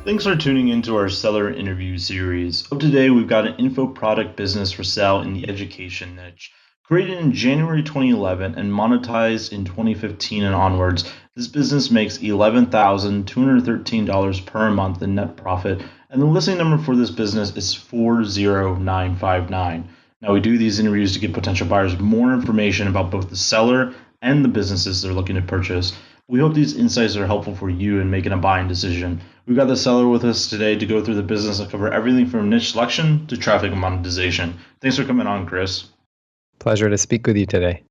Thanks for tuning into our seller interview series. Up today, we've got an info product business for sale in the education niche. Created in January 2011 and monetized in 2015 and onwards, this business makes $11,213 per month in net profit, and the listing number for this business is 40959. Now, we do these interviews to give potential buyers more information about both the seller and the businesses they're looking to purchase. We hope these insights are helpful for you in making a buying decision. We've got the seller with us today to go through the business and cover everything from niche selection to traffic and monetization. Thanks for coming on, Chris. Pleasure to speak with you today.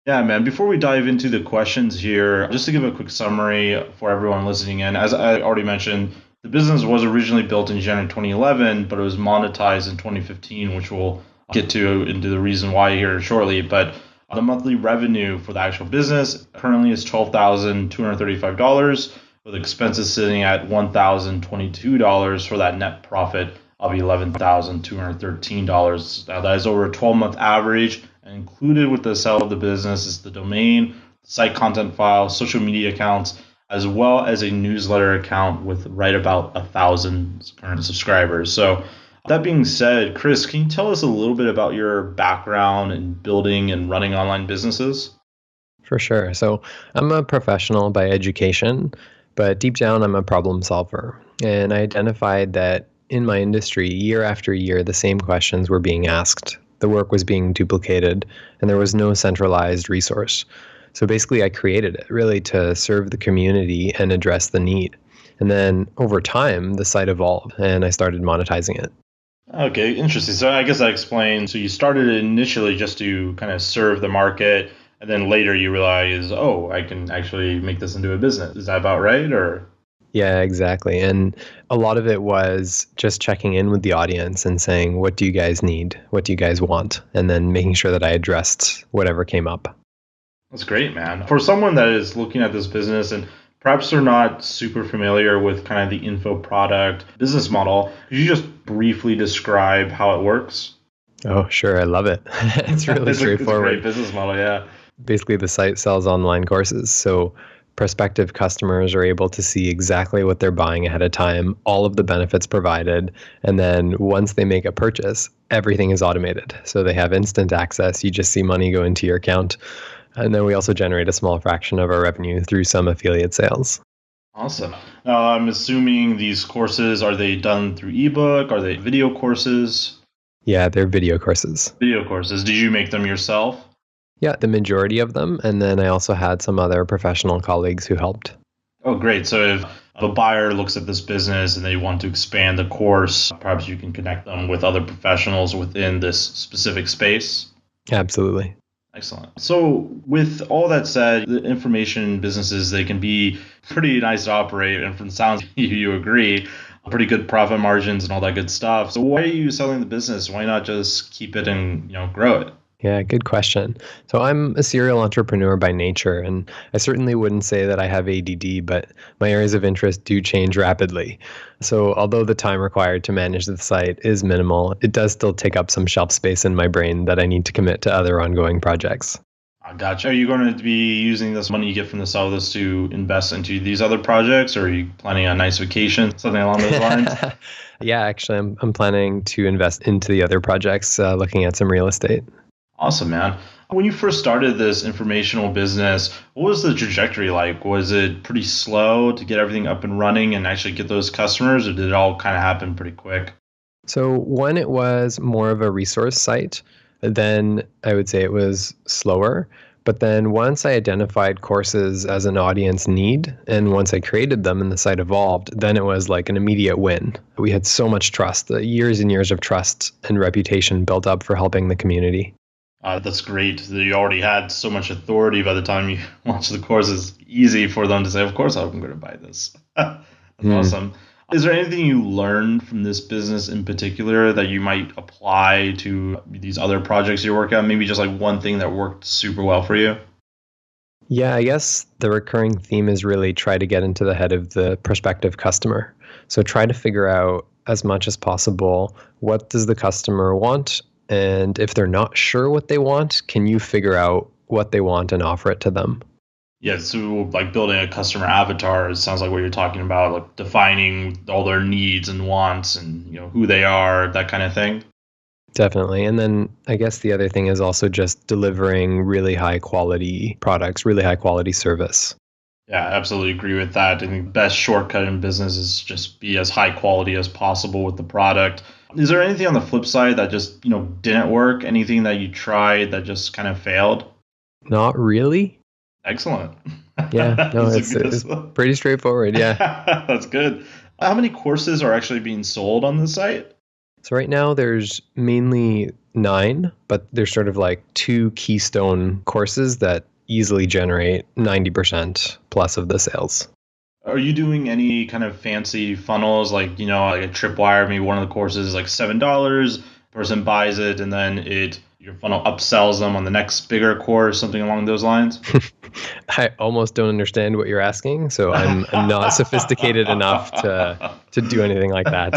Yeah, man. Before we dive into the questions here, just to give a quick summary for everyone listening in, as I already mentioned, the business was originally built in January 2011, but it was monetized in 2015, which we'll get to into the reason why here shortly. But the monthly revenue for the actual business currently is $12,235, with expenses sitting at $1,022 for that net profit of $11,213. Now, that is over a 12-month average, and included with the sale of the business is the domain, site content file, social media accounts, as well as a newsletter account with right about 1,000 current subscribers. So that being said, Chris, can you tell us a little bit about your background in building and running online businesses? For sure. So I'm a professional by education, but deep down, I'm a problem solver. And I identified that in my industry, year after year, the same questions were being asked. The work was being duplicated, and there was no centralized resource. So basically, I created it really to serve the community and address the need. And then over time, the site evolved, and I started monetizing it. Okay, interesting. So I guess that explains. So you started initially just to kind of serve the market, and then later you realize, oh, I can actually make this into a business. Is that about right? Or Yeah, exactly. And a lot of it was just checking in with the audience and saying, what do you guys need? What do you guys want? And then making sure that I addressed whatever came up. That's great, man. For someone that is looking at this business and perhaps they're not super familiar with kind of the info product business model, could you just briefly describe how it works? Oh, sure. I love it. It's really It's a great straightforward. business model, yeah. Basically, the site sells online courses. So prospective customers are able to see exactly what they're buying ahead of time, all of the benefits provided. And then once they make a purchase, everything is automated. So they have instant access. You just see money go into your account. And then we also generate a small fraction of our revenue through some affiliate sales. Awesome. Now, I'm assuming these courses, are they done through ebook? Are they video courses? Yeah, they're video courses. Video courses. Did you make them yourself? Yeah, the majority of them. And then I also had some other professional colleagues who helped. Oh, great. So if a buyer looks at this business and they want to expand the course, perhaps you can connect them with other professionals within this specific space. Absolutely. Excellent. So with all that said, the information businesses, they can be pretty nice to operate. And from the sounds, you agree, pretty good profit margins and all that good stuff. So why are you selling the business? Why not just keep it and grow it? Yeah, good question. So I'm a serial entrepreneur by nature, and I certainly wouldn't say that I have ADD, but my areas of interest do change rapidly. So although the time required to manage the site is minimal, it does still take up some shelf space in my brain that I need to commit to other ongoing projects. I gotcha. Are you going to be using this money you get from the sale of this to invest into these other projects, or are you planning on a nice vacation, something along those lines? Yeah, actually, I'm planning to invest into the other projects, looking at some real estate. Awesome, man. When you first started this informational business, what was the trajectory like? Was it pretty slow to get everything up and running and actually get those customers, or did it all kind of happen pretty quick? So when it was more of a resource site, then I would say it was slower. But then once I identified courses as an audience need, and once I created them and the site evolved, then it was like an immediate win. We had so much trust, years and years of trust and reputation built up for helping the community. That's great that you already had so much authority by the time you launched the course. It's easy for them to say, of course, I'm going to buy this. That's awesome. Is there anything you learned from this business in particular that you might apply to these other projects you're working on? Maybe just like one thing that worked super well for you? Yeah, I guess the recurring theme is really try to get into the head of the prospective customer. So try to figure out as much as possible, what does the customer want? And if they're not sure what they want, can you figure out what they want and offer it to them? Yeah, so like building a customer avatar, it sounds like what you're talking about, like defining all their needs and wants and who they are, that kind of thing. Definitely. And then I guess the other thing is also just delivering really high quality products, really high quality service. Yeah, I absolutely agree with that. I think the best shortcut in business is just be as high quality as possible with the product. Is there anything on the flip side that just, didn't work? Anything that you tried that just kind of failed? Not really. Excellent. Yeah, no, That's a it's good, pretty straightforward. Yeah. that's good. How many courses are actually being sold on the site? So right now there's mainly 9, but there's sort of like 2 keystone courses that easily generate 90% plus of the sales. Are you doing any kind of fancy funnels like, like a tripwire? Maybe one of the courses is like $7, person buys it, and then your funnel upsells them on the next bigger course, something along those lines? I almost don't understand what you're asking, so I'm not sophisticated enough to do anything like that.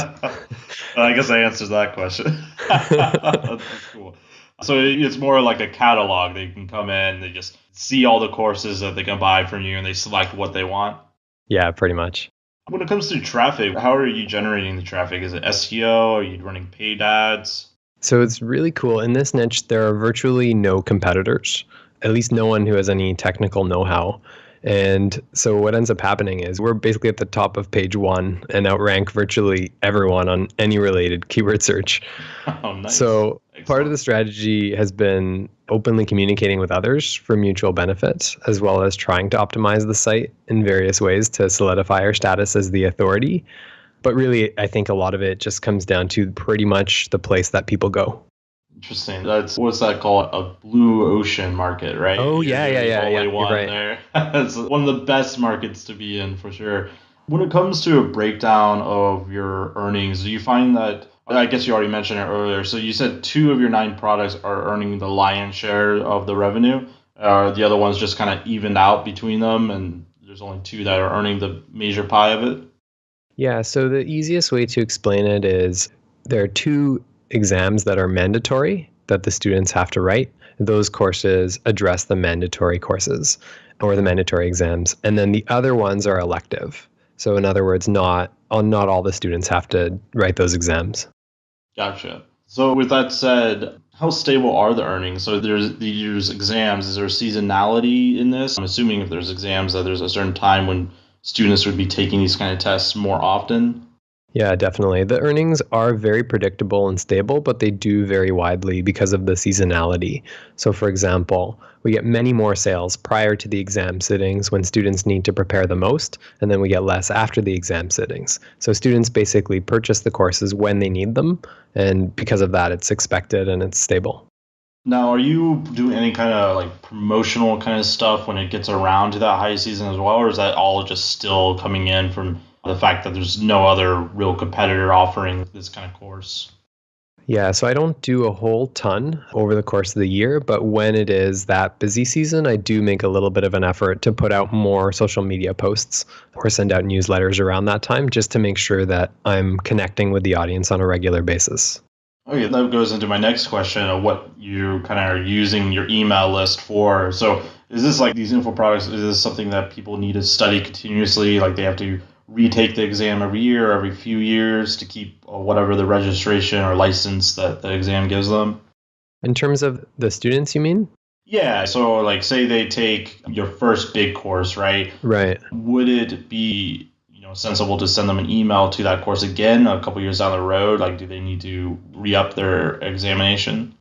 I guess that answers that question. That's cool. So it's more like a catalog. They can come in, they just see all the courses that they can buy from you, and they select what they want. Yeah, pretty much. When it comes to traffic, how are you generating the traffic? Is it SEO? Are you running paid ads? So it's really cool. In this niche, there are virtually no competitors, at least no one who has any technical know-how. And so what ends up happening is we're basically at the top of page 1 and outrank virtually everyone on any related keyword search. Oh, nice. So Excellent. part of the strategy has been openly communicating with others for mutual benefit, as well as trying to optimize the site in various ways to solidify our status as the authority. But really, I think a lot of it just comes down to pretty much the place that people go. Interesting. That's what's that called? A blue ocean market, right? Oh, yeah. Only You're one right. there. It's one of the best markets to be in for sure. When it comes to a breakdown of your earnings, do you find that, I guess you already mentioned it earlier, so you said 2 of your 9 products are earning the lion's share of the revenue. The other ones just kind of evened out between them, and there's only 2 that are earning the major pie of it? Yeah, so the easiest way to explain it is there are 2 exams that are mandatory that the students have to write. Those courses address the mandatory courses or the mandatory exams. And then the other ones are elective. So in other words, not all the students have to write those exams. Gotcha. So with that said, how stable are the earnings? So there's exams. Is there seasonality in this? I'm assuming if there's exams that there's a certain time when students would be taking these kind of tests more often. Yeah, definitely. The earnings are very predictable and stable, but they do vary widely because of the seasonality. So, for example, we get many more sales prior to the exam sittings when students need to prepare the most, and then we get less after the exam sittings. So, students basically purchase the courses when they need them, and because of that, it's expected and it's stable. Now, are you doing any kind of like promotional kind of stuff when it gets around to that high season as well, or is that all just still coming in from the fact that there's no other real competitor offering this kind of course? Yeah, so I don't do a whole ton over the course of the year, but when it is that busy season, I do make a little bit of an effort to put out more social media posts or send out newsletters around that time just to make sure that I'm connecting with the audience on a regular basis. Okay, that goes into my next question of what you kind of are using your email list for. So, is this like these info products? Is this something that people need to study continuously? Like they have to retake the exam every year, every few years to keep whatever the registration or license that the exam gives them? In terms of the students, you mean? Yeah. So, like, say they take your first big course, right? Right. Would it be sensible to send them an email to that course again a couple years down the road? Like, do they need to re-up their examination?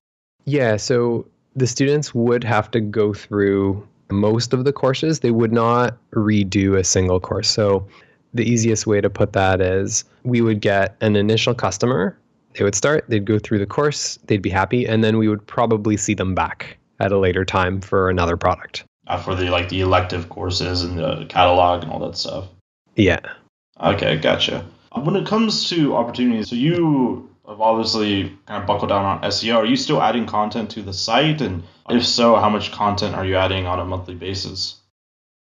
Yeah, so the students would have to go through most of the courses. They would not redo a single course. So the easiest way to put that is we would get an initial customer. They would start, they'd go through the course, they'd be happy, and then we would probably see them back at a later time for another product. For the elective courses and the catalog and all that stuff. Yeah. Okay, gotcha. When it comes to opportunities, so you have obviously kind of buckled down on SEO. Are you still adding content to the site? And if so, how much content are you adding on a monthly basis?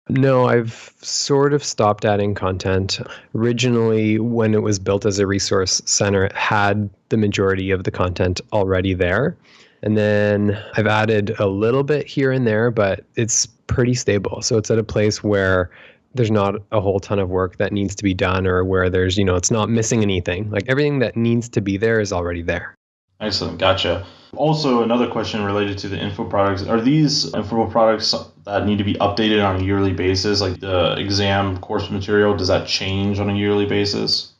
No, I've sort of stopped adding content. Originally, when it was built as a resource center, it had the majority of the content already there. And then I've added a little bit here and there, but it's pretty stable. So it's at a place where there's not a whole ton of work that needs to be done, or where there's, it's not missing anything. Like everything that needs to be there is already there. Excellent. Gotcha. Also, another question related to the info products. Are these info products that need to be updated on a yearly basis? Like the exam course material, does that change on a yearly basis?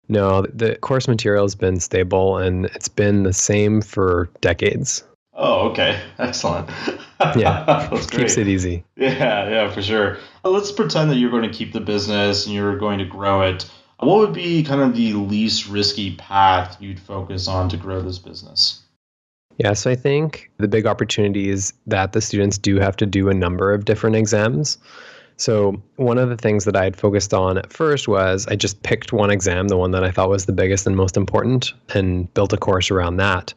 No, the course material has been stable and it's been the same for decades. Oh, okay. Excellent. Yeah, That's great. keeps it easy. Yeah, for sure. Let's pretend that you're going to keep the business and you're going to grow it. What would be kind of the least risky path you'd focus on to grow this business? Yeah, so I think the big opportunity is that the students do have to do a number of different exams. So one of the things that I had focused on at first was I just picked one exam, the one that I thought was the biggest and most important, and built a course around that.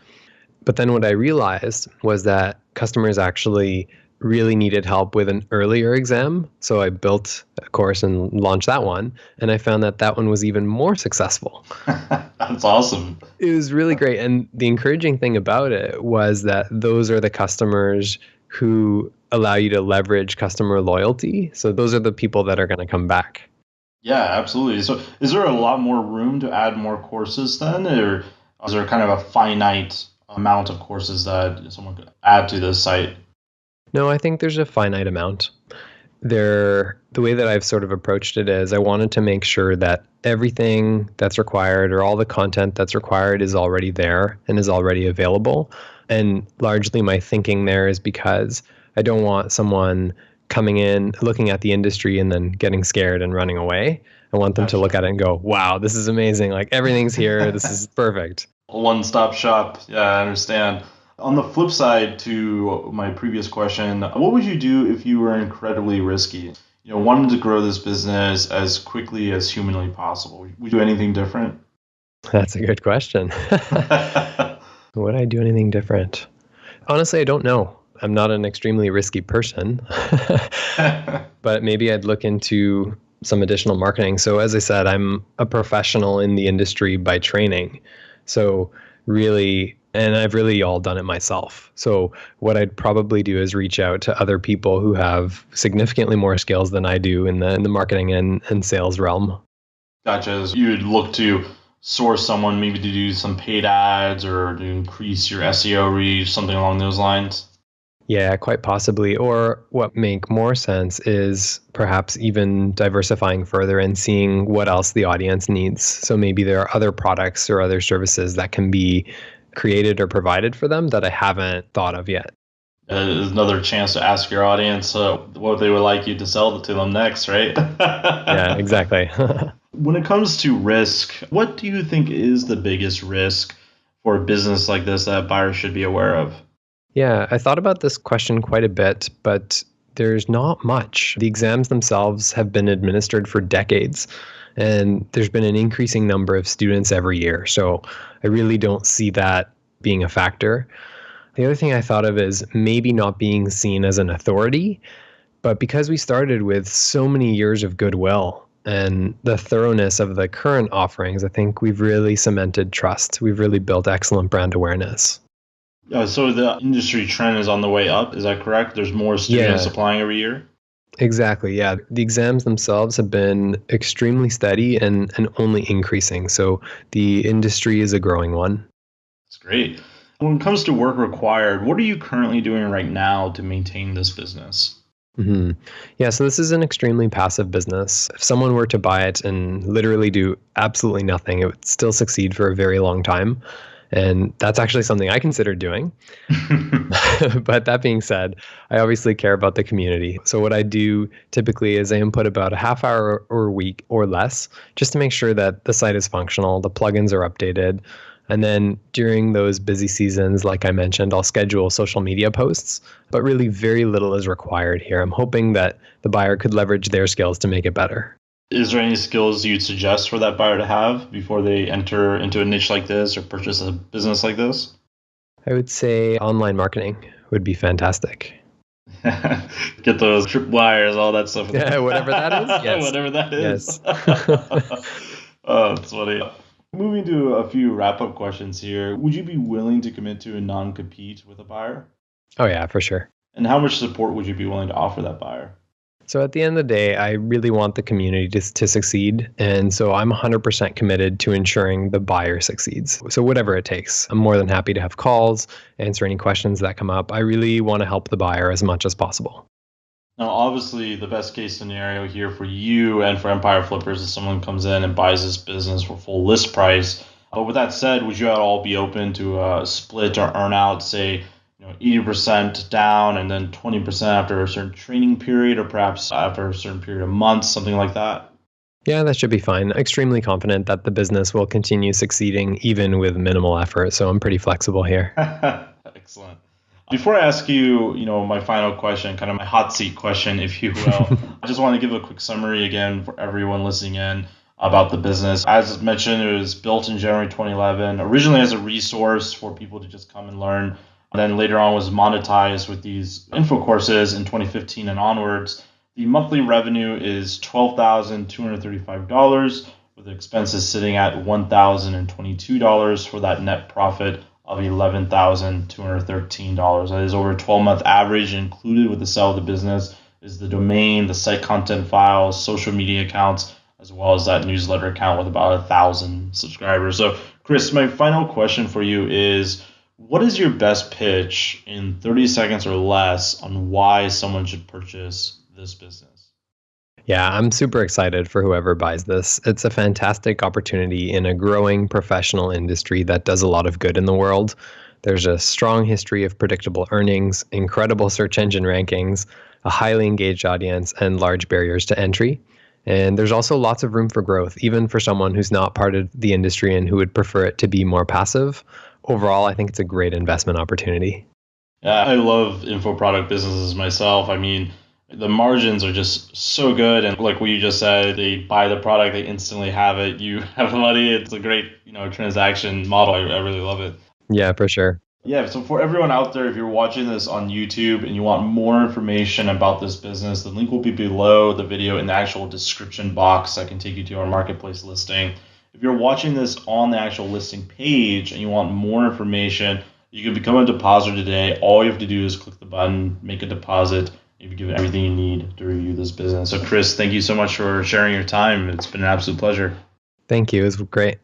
But then what I realized was that customers actually really needed help with an earlier exam. So I built a course and launched that one. And I found that that one was even more successful. That's awesome. It was really great. And the encouraging thing about it was that those are the customers who allow you to leverage customer loyalty. So those are the people that are going to come back. Yeah, absolutely. So is there a lot more room to add more courses then? Or is there kind of a finite amount of courses that someone could add to the site? No, I think there's a finite amount. The way that I've sort of approached it is I wanted to make sure that everything that's required, or all the content that's required, is already there and is already available. And largely my thinking there is because I don't want someone coming in, looking at the industry and then getting scared and running away. I want them to look at it and go, wow, this is amazing. Like everything's here. This is perfect. One-stop shop. Yeah, I understand. On the flip side to my previous question, what would you do if you were incredibly risky? Wanted to grow this business as quickly as humanly possible. Would you do anything different? That's a good question. Would I do anything different? Honestly, I don't know. I'm not an extremely risky person, but maybe I'd look into some additional marketing. So as I said, I'm a professional in the industry by training. So really, and I've really all done it myself. So what I'd probably do is reach out to other people who have significantly more skills than I do in the marketing and sales realm. Gotcha. So you'd look to source someone maybe to do some paid ads or to increase your SEO reach, something along those lines? Yeah, quite possibly. Or what make more sense is perhaps even diversifying further and seeing what else the audience needs. So maybe there are other products or other services that can be created or provided for them that I haven't thought of yet. There's another chance to ask your audience what they would like you to sell to them next, right? Yeah, exactly. When it comes to risk, what do you think is the biggest risk for a business like this that buyers should be aware of? Yeah, I thought about this question quite a bit, but there's not much. The exams themselves have been administered for decades, and there's been an increasing number of students every year. So I really don't see that being a factor. The other thing I thought of is maybe not being seen as an authority, but because we started with so many years of goodwill and the thoroughness of the current offerings, I think we've really cemented trust. We've really built excellent brand awareness. So the industry trend is on the way up. Is that correct? There's more students applying every year? Exactly. Yeah. The exams themselves have been extremely steady and only increasing. So the industry is a growing one. That's great. When it comes to work required, what are you currently doing right now to maintain this business? Mm-hmm. Yeah, so this is an extremely passive business. If someone were to buy it and literally do absolutely nothing, it would still succeed for a very long time. And that's actually something I considered doing. But that being said, I obviously care about the community. So what I do typically is I input about a half hour or a week or less just to make sure that the site is functional, the plugins are updated. And then during those busy seasons, like I mentioned, I'll schedule social media posts, but really very little is required here. I'm hoping that the buyer could leverage their skills to make it better. Is there any skills you'd suggest for that buyer to have before they enter into a niche like this or purchase a business like this? I would say online marketing would be fantastic. Get those tripwires, all that stuff. Yeah, whatever that is. Yes. Whatever that is. Yes. Oh, that's funny. Moving to a few wrap-up questions here. Would you be willing to commit to a non-compete with a buyer? Oh, yeah, for sure. And how much support would you be willing to offer that buyer? So at the end of the day, I really want the community to succeed. And so I'm 100% committed to ensuring the buyer succeeds. So whatever it takes, I'm more than happy to have calls, answer any questions that come up. I really want to help the buyer as much as possible. Now, obviously, the best case scenario here for you and for Empire Flippers is someone comes in and buys this business for full list price. But with that said, would you at all be open to a split or earn out, say, 80% down and then 20% after a certain training period, or perhaps after a certain period of months, something like that? Yeah, that should be fine. Extremely confident that the business will continue succeeding even with minimal effort. So I'm pretty flexible here. Excellent. Before I ask you, my final question, kind of my hot seat question, if you will, I just want to give a quick summary again for everyone listening in about the business. As mentioned, it was built in January 2011, originally as a resource for people to just come and learn. And then later on was monetized with these info courses in 2015 and onwards. The monthly revenue is $12,235, with expenses sitting at $1,022 for that net profit of $11,213. That is over a 12-month average. Included with the sale of the business is the domain, the site content files, social media accounts, as well as that newsletter account with about 1,000 subscribers. So, Chris, my final question for you is, what is your best pitch in 30 seconds or less on why someone should purchase this business? Yeah, I'm super excited for whoever buys this. It's a fantastic opportunity in a growing professional industry that does a lot of good in the world. There's a strong history of predictable earnings, incredible search engine rankings, a highly engaged audience, and large barriers to entry. And there's also lots of room for growth, even for someone who's not part of the industry and who would prefer it to be more passive. Overall, I think it's a great investment opportunity. Yeah, I love info product businesses myself. I mean, the margins are just so good, and like what you just said, they buy the product, they instantly have it, you have the money. It's a great transaction model. I really love it. Yeah, for sure. Yeah, so for everyone out there, if you're watching this on YouTube and you want more information about this business, the link will be below the video in the actual description box that can take you to our marketplace listing. If you're watching this on the actual listing page and you want more information, you can become a depositor today. All you have to do is click the button, make a deposit. You've given everything you need to review this business. So, Chris, thank you so much for sharing your time. It's been an absolute pleasure. Thank you. It was great.